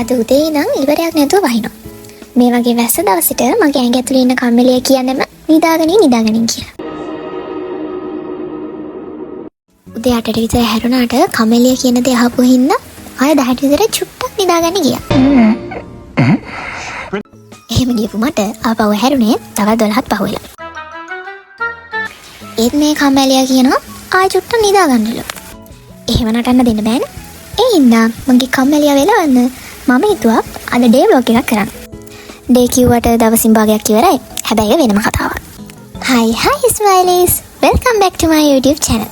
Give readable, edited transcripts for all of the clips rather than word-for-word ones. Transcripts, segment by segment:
අද උදේ ඉඳන් ඉවරයක් නැතුව වහිනවා. මේ වගේ වැස්ස දවසට මගේ ඇඟ ඇතුලේ ඉන්න කම්මැලිය කියන්නේම නිදාගනින් කියලා. උදේ 8ට විතර හැරුණාට කම්මැලිය කියන දේ අහපු හින්දා ආය 10ට විතර චුට්ටක් නිදාගන්න ගියා. එහෙම ගියපු මට ආපහු හැරුණේ තව 12ත් පහුවෙලා. ඒත් මේ කම්මැලිය කියනවා ආය චුට්ටක් නිදාගන්නලු. එහෙම නටන්න දෙන්න බෑනේ. ඒ හින්දා මගේ කම්මැලිය වෙලවන්න මම හිතුවා අද ඩේ ව්ලොග් එකක් කරන්න. ඩේ කිව්වට දවසින් භාගයක් ඉවරයි. හැබැයි ඒක වෙනම කතාවක්. Hi Smileys. Welcome back to my YouTube channel.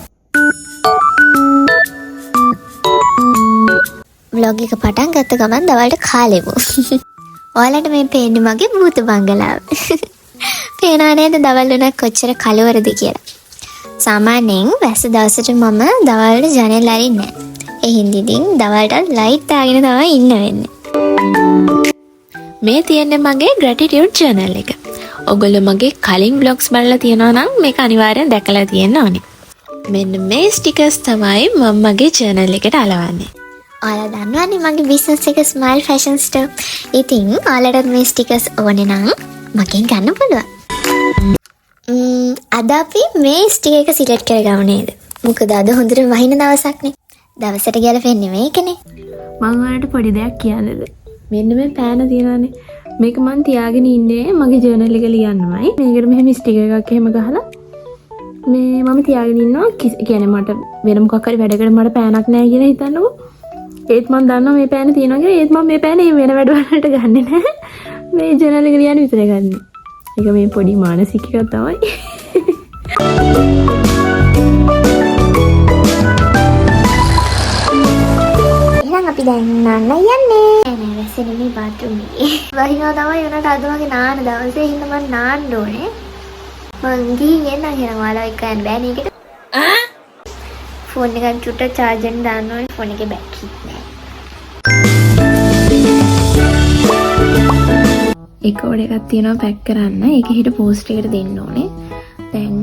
vlog එක පටන් ගත්ත ගමන් දවල්ට කාලෙමු. ඔයාලට මේ පේන්නේ මගේ භූත බංගලාව. පේනවා නේද දවල් වුණා කොච්චර කලවරද කියලා. සාමාන්‍යයෙන් වැස්ස දවසට මම දවල්ට ජනෙල් අරින්නේ නැහැ. ඒ හින්දා ඉතින් දවල්ට ලයිට් දාගෙන තමයි ඉන්න වෙන්නේ. මේ තියෙන්නේ මගේ gratitude journal එක. ඔයගොල්ලෝ මගේ කලින් vlogs බලලා තියෙනවා නම් මේක අනිවාර්යෙන් දැකලා තියෙන්න ඕනේ. මෙන්න මේ stickers තමයි මම මගේ journal එකට අලවන්නේ. ඔයාලා දන්නවනේ මගේ business එක Smile Fashion Store. ඉතින් ඔයාලට මේ stickers ඕනේ නම් මගෙන් ගන්න පුළුවන්. අද අපි මේ sticker එක select කරගමු නේද? මොකද අද හොඳට වහින දවසක් නේ. දවසට ගැලපෙන්නේ මේකනේ. මම ඔයාලට පොඩි දෙයක් කියන්නද? මෙන්න මේ පෑන තියනවානේ. මේක මම තියාගෙන ඉන්නේ මගේ ජර්නල් එක ලියන්නමයි. මේකට මෙහෙම ස්ටිකර් එකක් එහෙම ගහලා මේ මම තියාගෙන ඉන්නවා. කියන්නේ මට වෙන මොකක් හරි වැඩකට මට පෑනක් නැහැ කියලා හිතන්නකෝ. ඒත් මම දන්නවා මේ පෑන තියෙනවා කියලා. ඒත් මම මේ පෑන වෙන වැඩ වලට ගන්නෙ නැහැ. මේ ජර්නල් එක ලියන්න විතරයි ගන්නෙ. ඒක මේ පොඩි මානසික එකක් තමයි. අපි දැන් නන්න යන්නේ. නෑ වැස්සෙන්නේ මේ බාත්රූම් එකේ. වහිනවා තමයි උනට අද වගේ නාන දවසේ හින්දා මම නාන්න ඕනේ. මං ගිහින් එන්න කියලා ඔයාලා එක්ක යන්න බෑ නේද? ෆෝන් එකෙන් චුට්ට charger දාන්න ඕනේ. ෆෝන් එකේ බැටරි නෑ. එක කෝඩ් එකක් තියෙනවා පැක් කරන්න. ඒක හිට පෝස්ට් එකට දෙන්න ඕනේ. දැන්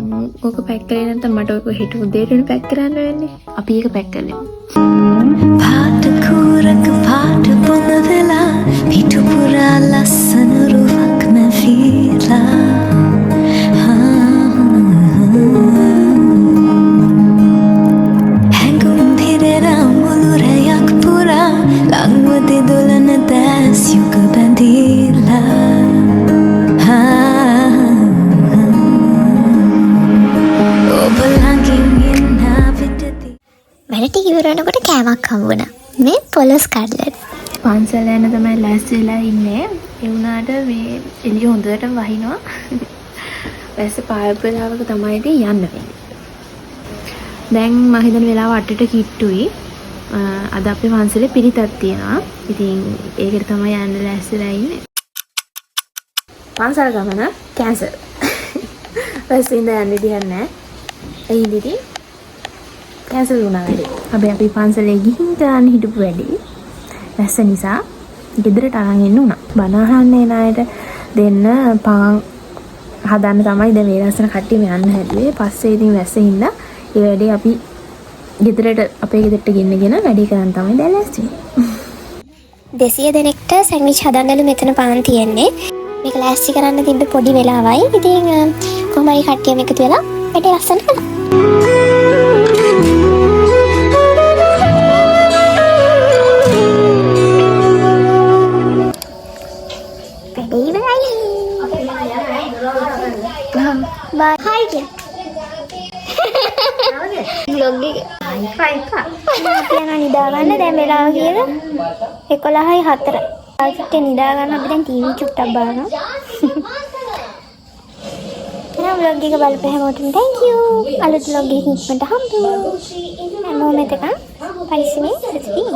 ඕක පැක් කරේ නැත්නම් මට ඕක හිට උදේට පැක් කරන්න වෙන්නේ. අපි ඒක පැක් කරමු. පාට කුරක පාට පොළ වෙලා පිටු පුරා ලස්සන රුවක් නැවිලා හැඟුම් පිරෙනා මුළු රැයක් පුරා ලංවති දොලන දැස් යුග බැඳීලා ඔබ ළඟින් ඉන්න විටදී වැඩට ඉවර වෙනකොට කෑමක් හම්බුණා. මේ පොලොස් කඩලට්. පන්සල යන තමයි ලෑස්ති වෙලා ඉන්නේ. ඒ වුණාට මේ එළිය හොඳට වහිනවා. වැස්ස පායපු වෙලාවක තමයි ඉතින් යන්න වෙන්නේ. දැන් මම හිතන වෙලාව 8ට කිට්ටුයි. අද අපේ පන්සලේ පිරිතක් තියෙනවා. ඉතින් ඒකට තමයි යන්න ලෑස්තිලා ඉන්නේ. පන්සල ගමන කැන්සල්. වැස්සින්ද යන්න දෙයක් නැහැ. ඒ ඉතින් කැන්සල් වුණා වැඩි. හැබැයි අපි පන්සලේ ගිහින් කරන්න හිටපු වැඩි වැස්ස නිසා ගෙදරට අරන් එන්න උනා. බණ අහන්නේ ණයට දෙන්න පාන් හදන්න තමයි දැන් මේ ලස්සන කට්ටියම යන්න හැදුවේ. පස්සේ ඉතින් වැස්ස හින්දා ඒ වැඩේ අපි ගෙදරට අපේ ගෙදරට ගෙන්නගෙන වැඩේ කරන් තමයි දැන් ලෑස්ති වෙන්නේ. 200 දෙනෙක්ට සැන්ඩ්විච් හදන්නලු මෙතන පාන් තියෙන්නේ. මේක ලෑස්ති කරන්න තිබ්බ පොඩි වෙලාවයි. ඉතින් කොහොම හරි කට්ටියම එකතු වෙලා වැඩේ ලස්සන කළා. Bye. Hi dear. Vlog එක. Hi ka. අපි යනවා නිදා ගන්න. දැන් වෙලාව කියලා 11යි 4. ආයෙත් නිදා ගන්න අපි දැන් ටීවී චුට්ටක් බලනවා. එහෙනම් vlog එක බලපු හැමෝටම thank you. අලුත් vlog එකකින් ඉක්මනට හම්බෙමු. හැමෝම එතකන් පරිස්සමෙන් ඉන්න.